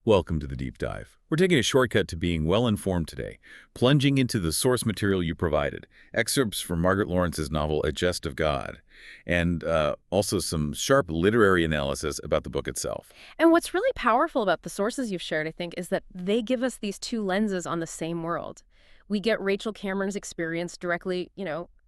Welcome to the Deep Dive. We're taking a shortcut to being well-informed today, plunging into the source material you provided, excerpts from Margaret Laurence's novel A Jest of God, and also some sharp literary analysis about the book itself. And what's really powerful about the sources you've shared, I think, is that they give us these two lenses on the same world. We get Rachel Cameron's experience directly,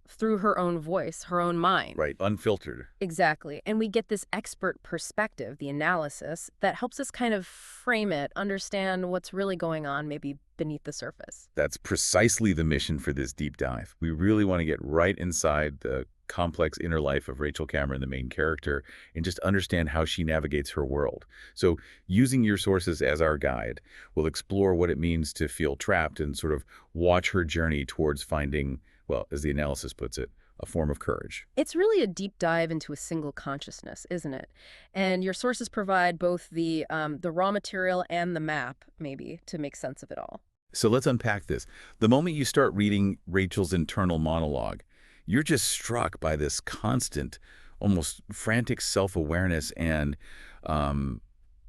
through her own voice, her own mind. Right, unfiltered. Exactly. And we get this expert perspective, the analysis, that helps us kind of frame it, understand what's really going on, maybe beneath the surface. That's precisely the mission for this deep dive. We really want to get right inside the complex inner life of Rachel Cameron, the main character, and just understand how she navigates her world. So using your sources as our guide, we'll explore what it means to feel trapped and sort of watch her journey towards finding, well, as the analysis puts it, a form of courage. It's really a deep dive into a single consciousness, isn't it? And your sources provide both the raw material and the map, maybe, to make sense of it all. So let's unpack this. The moment you start reading Rachel's internal monologue, you're just struck by this constant, almost frantic self-awareness and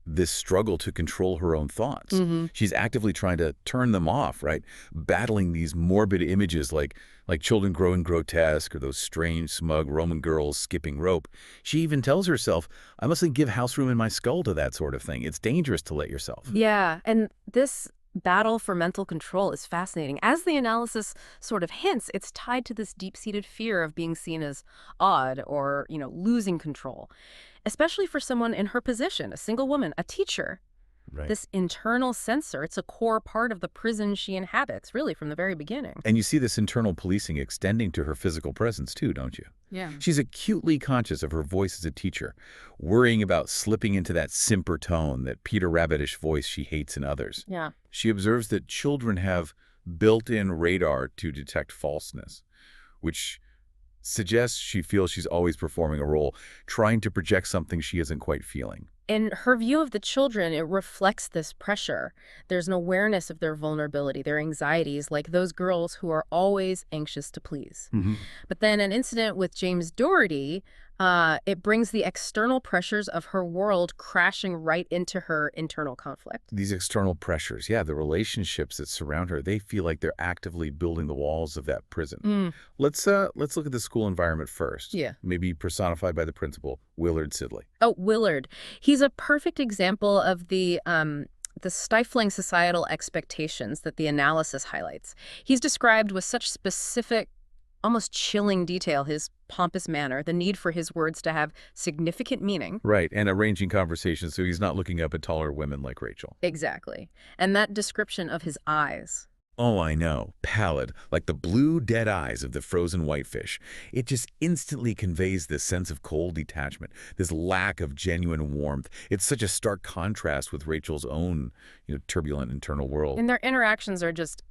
this struggle to control her own thoughts. She's actively trying to turn them off, right? Battling these morbid images like children growing grotesque or those strange, smug Roman girls skipping rope. She even tells herself, I mustn't give house room in my skull to that sort of thing. It's dangerous to let yourself. Yeah, and this battle for mental control is fascinating. As the analysis sort of hints, it's tied to this deep-seated fear of being seen as odd or, losing control, especially for someone in her position, a single woman, a teacher. Right. This internal censor, it's a core part of the prison she inhabits, really, from the very beginning. And you see this internal policing extending to her physical presence too, don't you? Yeah. She's acutely conscious of her voice as a teacher, worrying about slipping into that simper tone, that Peter Rabbitish voice she hates in others. Yeah. She observes that children have built-in radar to detect falseness, which suggests she feels she's always performing a role, trying to project something she isn't quite feeling. In her view of the children, it reflects this pressure. There's an awareness of their vulnerability, their anxieties, like those girls who are always anxious to please. But then an incident with James Doherty, it brings the external pressures of her world crashing right into her internal conflict. These external pressures, yeah, the relationships that surround her, they feel like they're actively building the walls of that prison. Let's look at the school environment first. Yeah. Maybe personified by the principal, Willard Sidley. Oh, Willard. He's a perfect example of the stifling societal expectations that the analysis highlights. He's described with such specific, almost chilling detail, his pompous manner, the need for his words to have significant meaning. Right, and arranging conversations so he's not looking up at taller women like Rachel. Exactly. And that description of his eyes. Oh, I know. Pallid, like the blue, dead eyes of the frozen whitefish. It just instantly conveys this sense of cold detachment, this lack of genuine warmth. It's such a stark contrast with Rachel's own, turbulent internal world. And their interactions are just,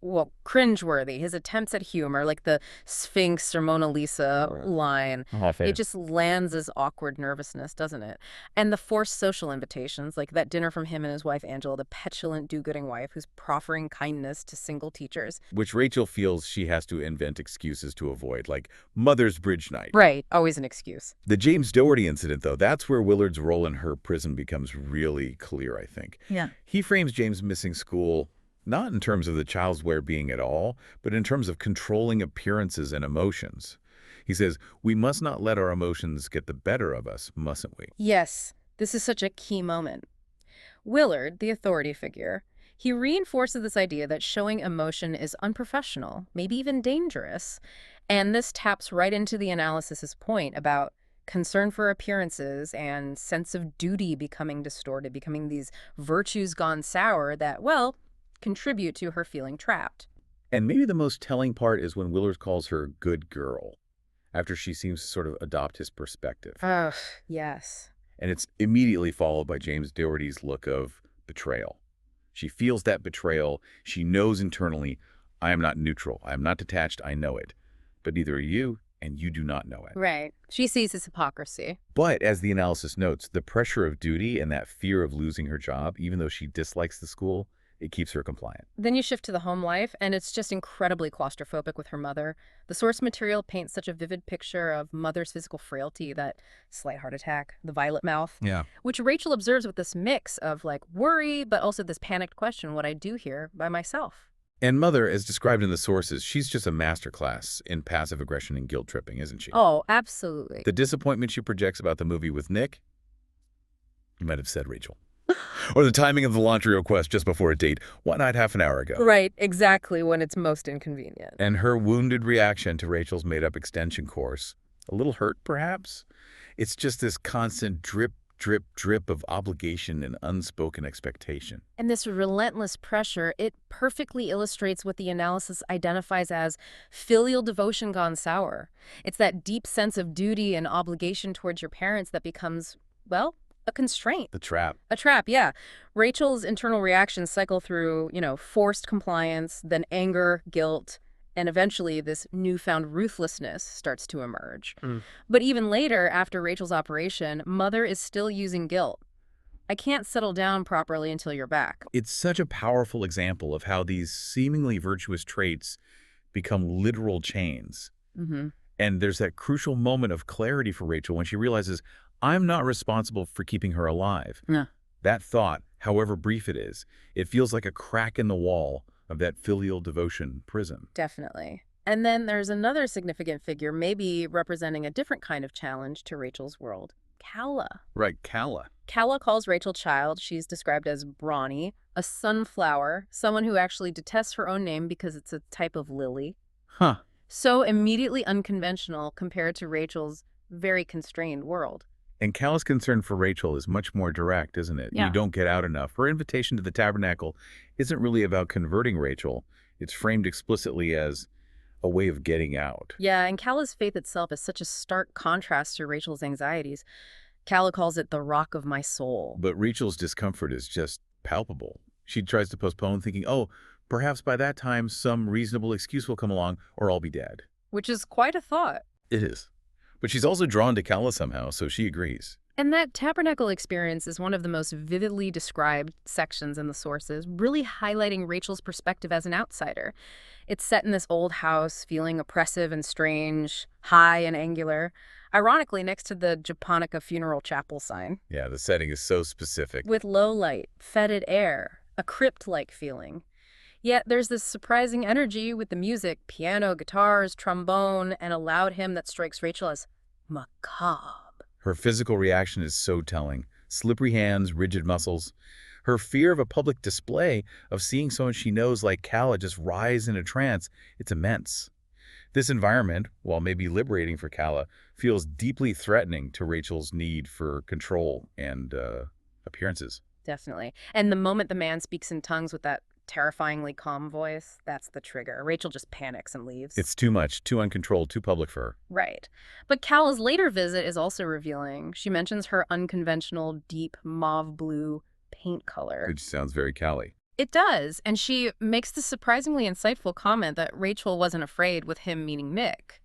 well, cringeworthy. His attempts at humor, like the Sphinx or Mona Lisa line, it just lands as awkward nervousness, doesn't it? And the forced social invitations, like that dinner from him and his wife Angela, the petulant do-gooding wife who's proffering kindness to single teachers. Which Rachel feels she has to invent excuses to avoid, like Mother's Bridge Night. Right, always an excuse. The James Doherty incident, though, that's where Willard's role in her prison becomes really clear, I think. Yeah. He frames James missing school not in terms of the child's well-being at all, but in terms of controlling appearances and emotions. He says, we must not let our emotions get the better of us, mustn't we? Yes, this is such a key moment. Willard, the authority figure, he reinforces this idea that showing emotion is unprofessional, maybe even dangerous. And this taps right into the analysis's point about concern for appearances and sense of duty becoming distorted, becoming these virtues gone sour that, well, contribute to her feeling trapped. And maybe the most telling part is when Willard calls her good girl, after she seems to sort of adopt his perspective. Ugh, yes. And it's immediately followed by James Doherty's look of betrayal. She feels that betrayal. She knows internally, I am not neutral. I am not detached. I know it. But neither are you, and you do not know it. Right. She sees his hypocrisy. But as the analysis notes, the pressure of duty and that fear of losing her job, even though she dislikes the school, It keeps her compliant. Then you shift to the home life, and it's just incredibly claustrophobic with her mother. The source material paints such a vivid picture of mother's physical frailty, that slight heart attack, the violet mouth, Yeah. which Rachel observes with this mix of like worry, but also this panicked question, what I do here by myself. And Mother, as described in the sources, she's just a masterclass in passive aggression and guilt tripping, isn't she? Oh, absolutely. The disappointment she projects about the movie with Nick, you might have said Rachel. Or the timing of the laundry request just before a date, one night half an hour ago. Right, exactly when it's most inconvenient. And her wounded reaction to Rachel's made-up extension course. A little hurt, perhaps? It's just this constant drip, drip, drip of obligation and unspoken expectation. And this relentless pressure, it perfectly illustrates what the analysis identifies as filial devotion gone sour. It's that deep sense of duty and obligation towards your parents that becomes, well, a constraint. The trap. A trap, yeah. Rachel's internal reactions cycle through, forced compliance, then anger, guilt, and eventually this newfound ruthlessness starts to emerge. But even later, after Rachel's operation, Mother is still using guilt. I can't settle down properly until you're back. It's such a powerful example of how these seemingly virtuous traits become literal chains. And there's that crucial moment of clarity for Rachel when she realizes, I'm not responsible for keeping her alive. Yeah. That thought, however brief it is, it feels like a crack in the wall of that filial devotion prison. Definitely. And then there's another significant figure, maybe representing a different kind of challenge to Rachel's world. Calla. Right, Calla. Calla calls Rachel child. She's described as brawny, a sunflower, someone who actually detests her own name because it's a type of lily. Huh. So immediately unconventional compared to Rachel's very constrained world. And Calla's concern for Rachel is much more direct, isn't it? Yeah. You don't get out enough. Her invitation to the tabernacle isn't really about converting Rachel. It's framed explicitly as a way of getting out. Yeah, and Calla's faith itself is such a stark contrast to Rachel's anxieties. Calla calls it the rock of my soul. But Rachel's discomfort is just palpable. She tries to postpone, thinking, oh, perhaps by that time some reasonable excuse will come along or I'll be dead. Which is quite a thought. It is. But she's also drawn to Calla somehow, so she agrees. And that tabernacle experience is one of the most vividly described sections in the sources, really highlighting Rachel's perspective as an outsider. It's set in this old house, feeling oppressive and strange, high and angular, ironically next to the Japonica funeral chapel sign. Yeah, the setting is so specific. With low light, fetid air, a crypt-like feeling. Yet there's this surprising energy with the music, piano, guitars, trombone, and a loud hymn that strikes Rachel as macabre. Her physical reaction is so telling. Slippery hands, rigid muscles. Her fear of a public display, of seeing someone she knows like Calla just rise in a trance, it's immense. This environment, while maybe liberating for Calla, feels deeply threatening to Rachel's need for control and appearances. Definitely. And the moment the man speaks in tongues with that terrifyingly calm voice, that's the trigger. Rachel just panics and leaves. It's too much, too uncontrolled, too public for her. Right. But Calla's later visit is also revealing. She mentions her unconventional, deep mauve blue paint color. Which sounds very Callie. It does. And she makes the surprisingly insightful comment that Rachel wasn't afraid, with him meaning Nick.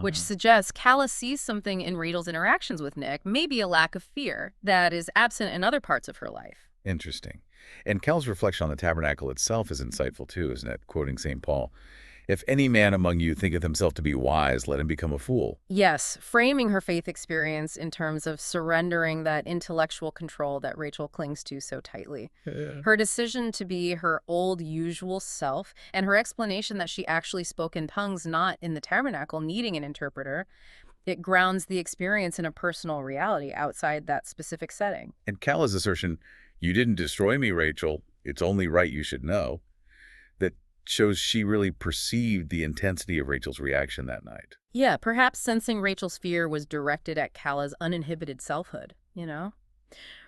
Which suggests Calla sees something in Rachel's interactions with Nick, maybe a lack of fear, that is absent in other parts of her life. Interesting. And Calla's reflection on the tabernacle itself is insightful too, isn't it? Quoting St. Paul, "If any man among you thinketh himself to be wise, let him become a fool." Yes, framing her faith experience in terms of surrendering that intellectual control that Rachel clings to so tightly. Her decision to be her old usual self, and her explanation that she actually spoke in tongues not in the tabernacle needing an interpreter, it grounds the experience in a personal reality outside that specific setting. And Calla's assertion, "You didn't destroy me, Rachel. It's only right you should know," that shows she really perceived the intensity of Rachel's reaction that night. Yeah, perhaps sensing Rachel's fear was directed at Calla's uninhibited selfhood,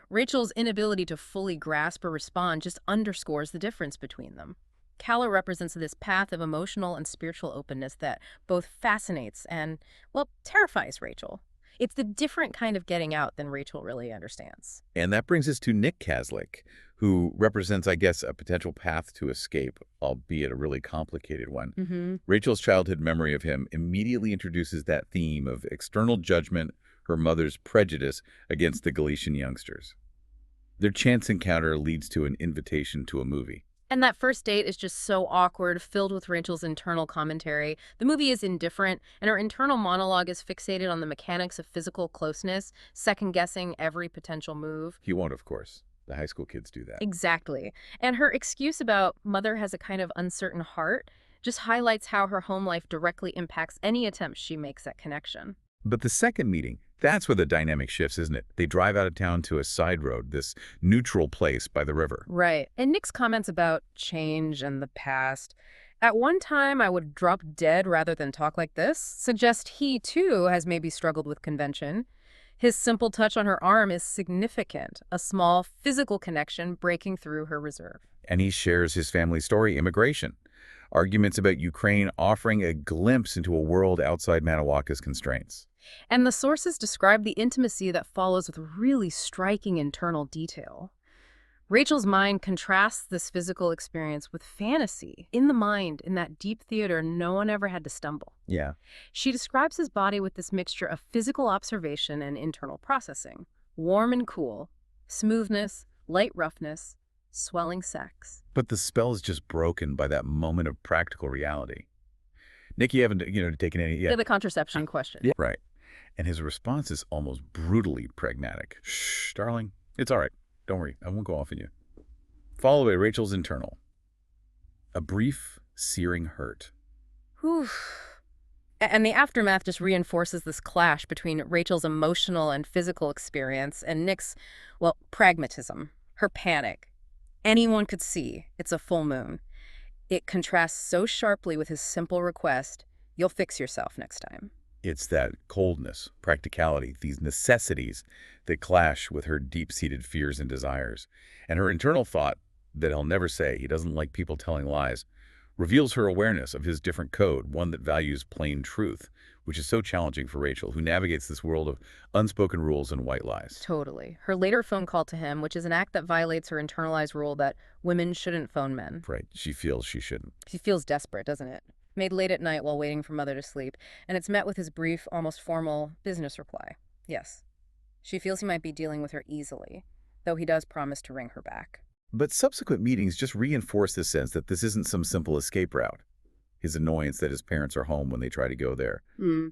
Rachel's inability to fully grasp or respond just underscores the difference between them. Calla represents this path of emotional and spiritual openness that both fascinates and, well, terrifies Rachel. It's the different kind of getting out than Rachel really understands. And that brings us to Nick Caslick, who represents, I guess, a potential path to escape, albeit a really complicated one. Rachel's childhood memory of him immediately introduces that theme of external judgment, her mother's prejudice against the Galician youngsters. Their chance encounter leads to an invitation to a movie. And that first date is just so awkward, filled with Rachel's internal commentary. The movie is indifferent, and her internal monologue is fixated on the mechanics of physical closeness, second-guessing every potential move. He won't, of course. The high school kids do that. Exactly. And her excuse about mother has a kind of uncertain heart just highlights how her home life directly impacts any attempt she makes at connection. But the second meeting, that's where the dynamic shifts, isn't it? They drive out of town to a side road, this neutral place by the river. Right. And Nick's comments about change and the past. At one time, I would drop dead rather than talk like this, suggest he, too, has maybe struggled with convention. His simple touch on her arm is significant, a small physical connection breaking through her reserve. And he shares his family story, immigration. Arguments about Ukraine offering a glimpse into a world outside Manawaka's constraints. And the sources describe the intimacy that follows with really striking internal detail. Rachel's mind contrasts this physical experience with fantasy. In the mind, in that deep theater, no one ever had to stumble. Yeah. She describes his body with this mixture of physical observation and internal processing. Warm and cool, smoothness, light roughness, swelling sex. But the spell is just broken by that moment of practical reality. Nick, you haven't, taken any Yeah, yet. the contraception question. Yeah. Right. And his response is almost brutally pragmatic. Shh, darling. It's all right. Don't worry. I won't go off on you. Followed by Rachel's internal. A brief, searing hurt. Whew. And the aftermath just reinforces this clash between Rachel's emotional and physical experience and Nick's, well, pragmatism, her panic. Anyone could see it's a full moon. It contrasts so sharply with his simple request, you'll fix yourself next time. It's that coldness, practicality, these necessities that clash with her deep-seated fears and desires. And her internal thought that he'll never say, he doesn't like people telling lies, reveals her awareness of his different code, one that values plain truth, which is so challenging for Rachel, who navigates this world of unspoken rules and white lies. Totally. Her later phone call to him, which is an act that violates her internalized rule that women shouldn't phone men. Right. She feels she shouldn't. She feels desperate, doesn't it? Made late at night while waiting for mother to sleep, and it's met with his brief, almost formal business reply. Yes. She feels he might be dealing with her easily, though he does promise to ring her back. But subsequent meetings just reinforce the sense that this isn't some simple escape route. His annoyance that his parents are home when they try to go there.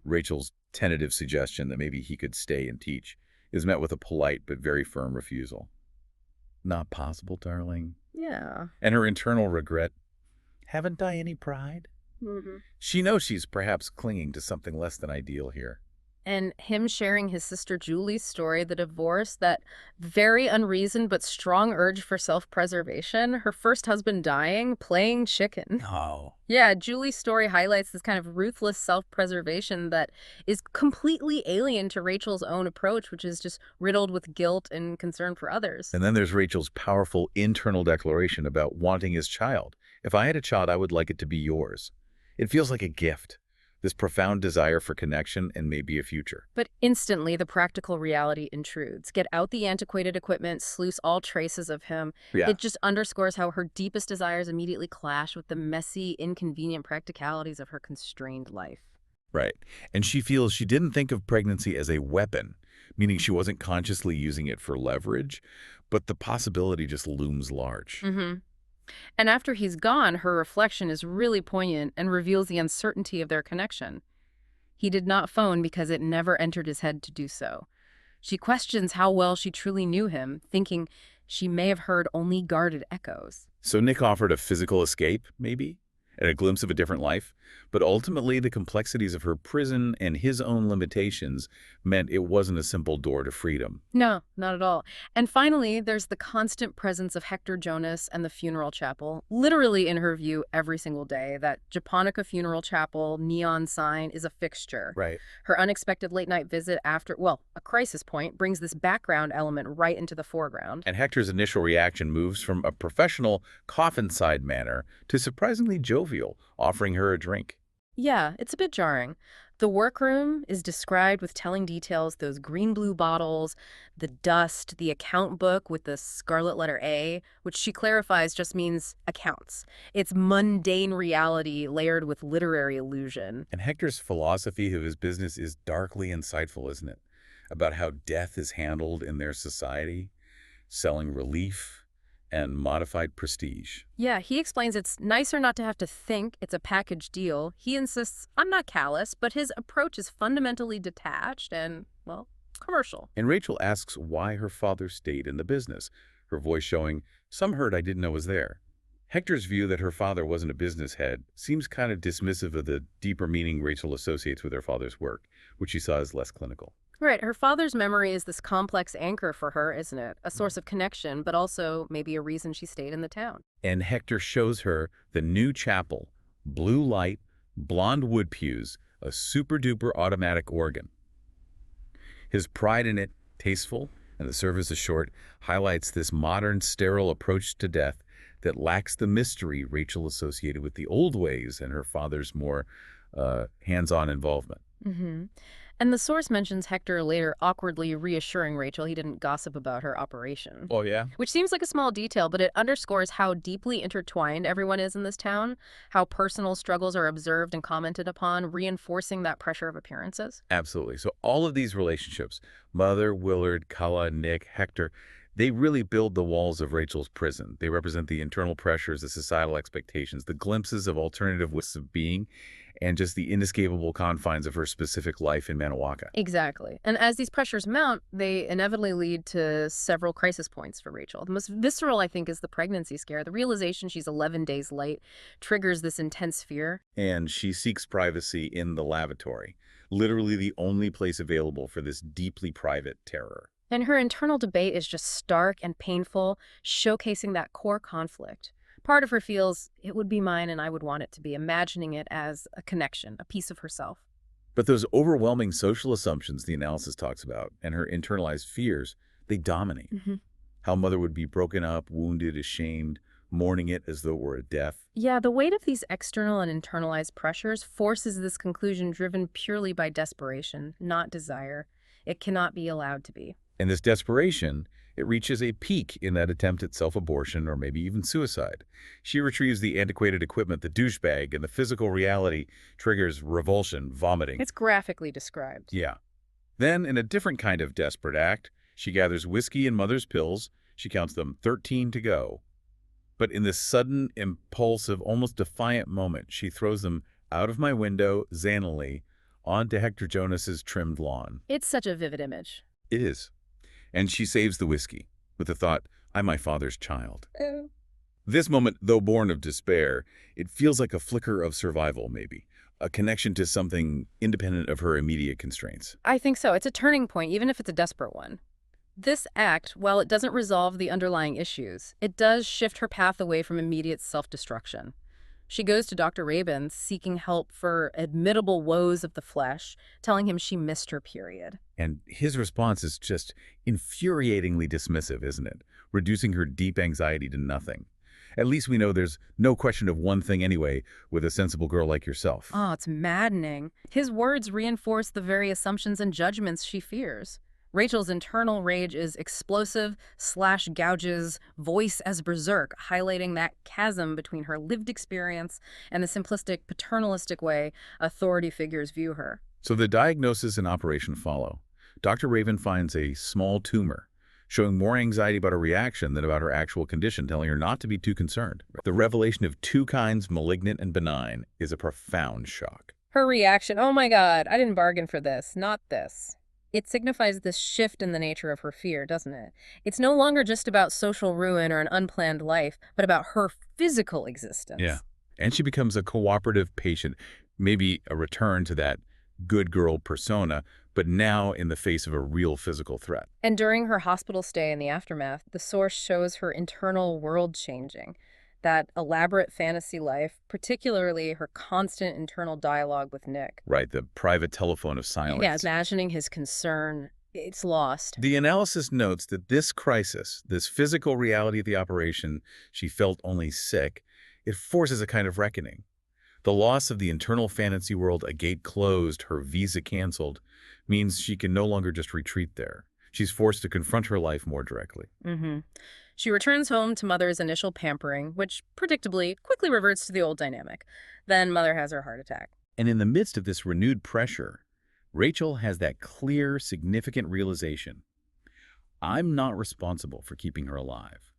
Rachel's tentative suggestion that maybe he could stay and teach is met with a polite but very firm refusal. Not possible, darling. Yeah. And her internal regret, haven't I any pride? She knows she's perhaps clinging to something less than ideal here. And him sharing his sister Julie's story, the divorce, that very unreasoned but strong urge for self-preservation, her first husband dying, playing chicken. Oh. Yeah, Julie's story highlights this kind of ruthless self-preservation that is completely alien to Rachel's own approach, which is just riddled with guilt and concern for others. And then there's Rachel's powerful internal declaration about wanting his child. If I had a child, I would like it to be yours. It feels like a gift. This profound desire for connection and maybe a future. But instantly, the practical reality intrudes. Get out the antiquated equipment, sluice all traces of him. Yeah. It just underscores how her deepest desires immediately clash with the messy, inconvenient practicalities of her constrained life. Right. And she feels she didn't think of pregnancy as a weapon, meaning she wasn't consciously using it for leverage, but the possibility just looms large. And after he's gone, her reflection is really poignant and reveals the uncertainty of their connection. He did not phone because it never entered his head to do so. She questions how well she truly knew him, thinking she may have heard only guarded echoes. So Nick offered a physical escape, maybe, and a glimpse of a different life, but ultimately the complexities of her prison and his own limitations meant it wasn't a simple door to freedom. No, not at all. And finally, there's the constant presence of Hector Jonas and the funeral chapel, literally in her view every single day. That Japonica funeral chapel neon sign is a fixture. Right. Her unexpected late-night visit after, well, a crisis point, brings this background element right into the foreground. And Hector's initial reaction moves from a professional, coffin-side manner to surprisingly jovial, offering her a drink. Yeah, it's a bit jarring. The workroom is described with telling details, those green-blue bottles, the dust, the account book with the scarlet letter A, which she clarifies just means accounts. It's mundane reality layered with literary illusion. And Hector's philosophy of his business is darkly insightful, isn't it? About how death is handled in their society, selling relief, and modified prestige. Yeah, he explains it's nicer not to have to think, it's a package deal. He insists, I'm not callous, but his approach is fundamentally detached and, well, commercial. And Rachel asks why her father stayed in the business, her voice showing, "Some hurt I didn't know was there." Hector's view that her father wasn't a business head seems kind of dismissive of the deeper meaning Rachel associates with her father's work, which she saw as less clinical. Right, her father's memory is this complex anchor for her, isn't it? A source of connection, but also maybe a reason she stayed in the town. And Hector shows her the new chapel, blue light, blonde wood pews, a super-duper automatic organ. His pride in it, tasteful, and the service is short, highlights this modern, sterile approach to death that lacks the mystery Rachel associated with the old ways and her father's more hands-on involvement. hmm And the source mentions Hector later awkwardly reassuring Rachel he didn't gossip about her operation. Oh, yeah? Which seems like a small detail, but it underscores how deeply intertwined everyone is in this town, how personal struggles are observed and commented upon, reinforcing that pressure of appearances. Absolutely. So all of these relationships, Mother, Willard, Kala, Nick, Hector, they really build the walls of Rachel's prison. They represent the internal pressures, the societal expectations, the glimpses of alternative ways of being, and just the inescapable confines of her specific life in Manahuaca. Exactly. And as these pressures mount, they inevitably lead to several crisis points for Rachel. The most visceral, I think, is the pregnancy scare. The realization she's 11 days late triggers this intense fear. And she seeks privacy in the lavatory, literally the only place available for this deeply private terror. And her internal debate is just stark and painful, showcasing that core conflict. Part of her feels, it would be mine and I would want it to be, imagining it as a connection, a piece of herself. But those overwhelming social assumptions the analysis talks about and her internalized fears, they dominate. How Mother would be broken up, wounded, ashamed, mourning it as though it were a death. Yeah, the weight of these external and internalized pressures forces this conclusion driven purely by desperation, not desire. It cannot be allowed to be. And this desperation, it reaches a peak in that attempt at self-abortion or maybe even suicide. She retrieves the antiquated equipment, the douchebag, and the physical reality triggers revulsion, vomiting. It's graphically described. Yeah. Then, in a different kind of desperate act, she gathers whiskey and Mother's pills. She counts them, 13 to go. But in this sudden, impulsive, almost defiant moment, she throws them out of my window, zanily, onto Hector Jonas's trimmed lawn. It's such a vivid image. It is. And she saves the whiskey, with the thought, I'm my father's child. Oh. This moment, though born of despair, it feels like a flicker of survival, maybe. A connection to something independent of her immediate constraints. I think so. It's a turning point, even if it's a desperate one. This act, while it doesn't resolve the underlying issues, it does shift her path away from immediate self-destruction. She goes to Dr. Rabin, seeking help for admittable woes of the flesh, telling him she missed her period. And his response is just infuriatingly dismissive, isn't it? Reducing her deep anxiety to nothing. At least we know there's no question of one thing anyway with a sensible girl like yourself. Oh, it's maddening. His words reinforce the very assumptions and judgments she fears. Rachel's internal rage is explosive, gouges, voice as berserk, highlighting that chasm between her lived experience and the simplistic, paternalistic way authority figures view her. So the diagnosis and operation follow. Dr. Raven finds a small tumor, showing more anxiety about her reaction than about her actual condition, telling her not to be too concerned. The revelation of two kinds, malignant and benign, is a profound shock. Her reaction, oh my God, I didn't bargain for this, not this. It signifies this shift in the nature of her fear, doesn't it? It's no longer just about social ruin or an unplanned life, but about her physical existence. Yeah. And she becomes a cooperative patient, maybe a return to that good girl persona, but now in the face of a real physical threat. And during her hospital stay in the aftermath, the source shows her internal world changing. That elaborate fantasy life, particularly her constant internal dialogue with Nick. Right, the private telephone of silence. Yeah, imagining his concern, it's lost. The analysis notes that this crisis, this physical reality of the operation, she felt only sick, it forces a kind of reckoning. The loss of the internal fantasy world, a gate closed, her visa canceled, means she can no longer just retreat there. She's forced to confront her life more directly. She returns home to Mother's initial pampering, which, predictably, quickly reverts to the old dynamic. Then Mother has her heart attack. And in the midst of this renewed pressure, Rachel has that clear, significant realization. I'm not responsible for keeping her alive.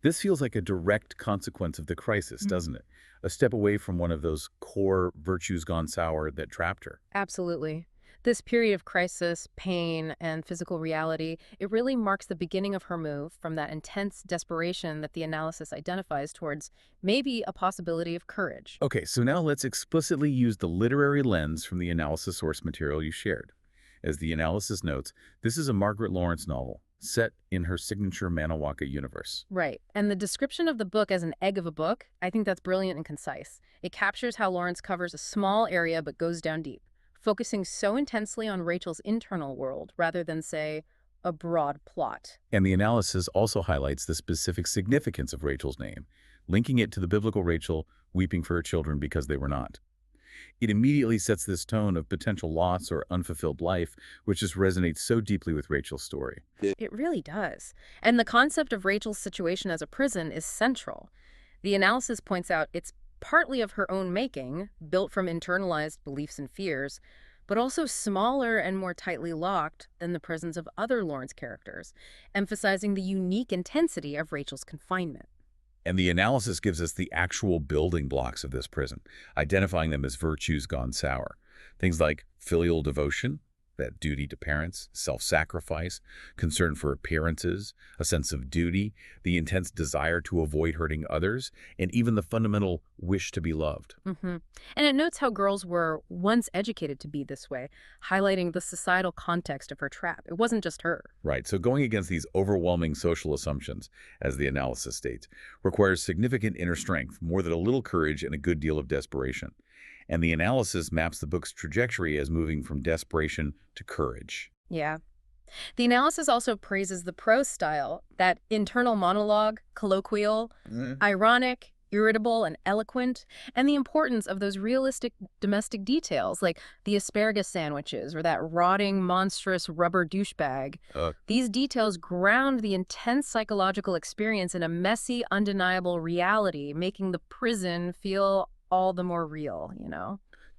This feels like a direct consequence of the crisis, Mhm. doesn't it? A step away from one of those core virtues gone sour that trapped her. Absolutely. This period of crisis, pain, and physical reality, it really marks the beginning of her move from that intense desperation that the analysis identifies towards maybe a possibility of courage. Okay, so now let's explicitly use the literary lens from the analysis source material you shared. As the analysis notes, this is a Margaret Laurence novel set in her signature Manawaka universe. Right. And the description of the book as an egg of a book, I think that's brilliant and concise. It captures how Lawrence covers a small area but goes down deep, focusing so intensely on Rachel's internal world rather than, say, a broad plot. And the analysis also highlights the specific significance of Rachel's name, linking it to the biblical Rachel weeping for her children because they were not. It immediately sets this tone of potential loss or unfulfilled life, which just resonates so deeply with Rachel's story. It really does. And the concept of Rachel's situation as a prison is central. The analysis points out it's partly of her own making, built from internalized beliefs and fears, but also smaller and more tightly locked than the prisons of other Lawrence characters, emphasizing the unique intensity of Rachel's confinement. And the analysis gives us the actual building blocks of this prison, identifying them as virtues gone sour. Things like filial devotion, that duty to parents, self-sacrifice, concern for appearances, a sense of duty, the intense desire to avoid hurting others, and even the fundamental wish to be loved. And it notes how girls were once educated to be this way, highlighting the societal context of her trap. It wasn't just her. Right, so going against these overwhelming social assumptions, as the analysis states, requires significant inner strength, more than a little courage and a good deal of desperation. And the analysis maps the book's trajectory as moving from desperation to courage. Yeah. The analysis also praises the prose style, that internal monologue, colloquial, ironic, irritable, and eloquent, and the importance of those realistic domestic details like the asparagus sandwiches or that rotting, monstrous rubber douchebag. Uh, These details ground the intense psychological experience in a messy, undeniable reality, making the prison feel all the more real.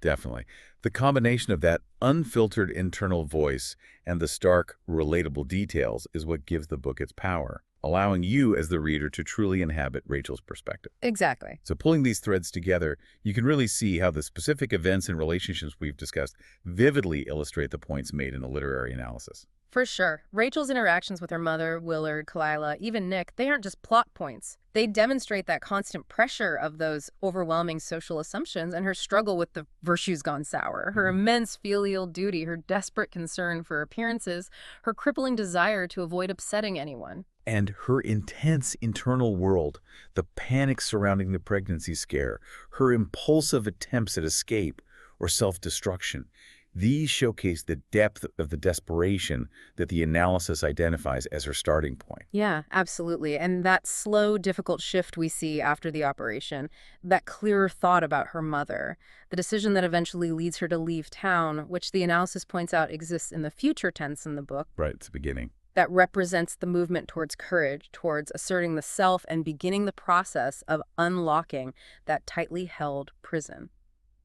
Definitely. The combination of that unfiltered internal voice and the stark, relatable details is what gives the book its power, allowing you as the reader to truly inhabit Rachel's perspective. Exactly. So pulling these threads together, you can really see how the specific events and relationships we've discussed vividly illustrate the points made in the literary analysis. For sure. Rachel's interactions with her mother, Willard, Kalila, even Nick, they aren't just plot points. They demonstrate that constant pressure of those overwhelming social assumptions and her struggle with the virtues gone sour, her immense filial duty, her desperate concern for appearances, her crippling desire to avoid upsetting anyone. And her intense internal world, the panic surrounding the pregnancy scare, her impulsive attempts at escape or self-destruction. These showcase the depth of the desperation that the analysis identifies as her starting point. Yeah, absolutely. And that slow, difficult shift we see after the operation, that clearer thought about her mother, the decision that eventually leads her to leave town, which the analysis points out exists in the future tense in the book, Right, it's the beginning. that represents the movement towards courage, towards asserting the self and beginning the process of unlocking that tightly held prison.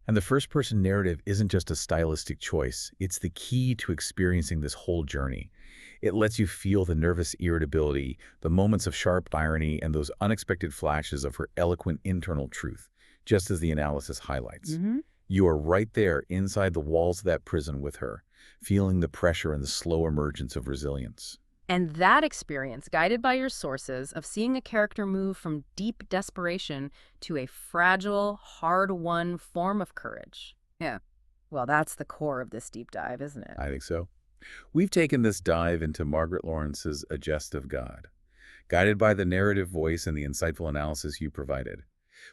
And the first-person narrative isn't just a stylistic choice. It's the key to experiencing this whole journey. It lets you feel the nervous irritability, the moments of sharp irony, and those unexpected flashes of her eloquent internal truth, just as the analysis highlights. You are right there inside the walls of that prison with her, feeling the pressure and the slow emergence of resilience. And that experience, guided by your sources, of seeing a character move from deep desperation to a fragile, hard-won form of courage. Yeah. Well, that's the core of this deep dive, isn't it? I think so. We've taken this dive into Margaret Lawrence's A Jest of God, guided by the narrative voice and the insightful analysis you provided.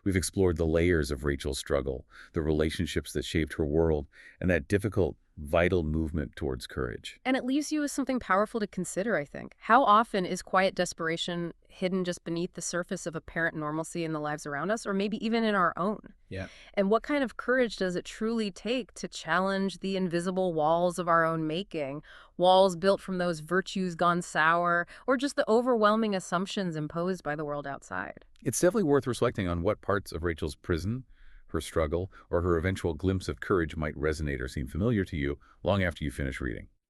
We've explored the layers of Rachel's struggle, the relationships that shaped her world, and that difficult, vital movement towards courage. And it leaves you with something powerful to consider, I think. How often is quiet desperation hidden just beneath the surface of apparent normalcy in the lives around us, or maybe even in our own? Yeah. And what kind of courage does it truly take to challenge the invisible walls of our own making, walls built from those virtues gone sour, or just the overwhelming assumptions imposed by the world outside? It's definitely worth reflecting on what parts of Rachel's prison, her struggle, or her eventual glimpse of courage might resonate or seem familiar to you long after you finish reading.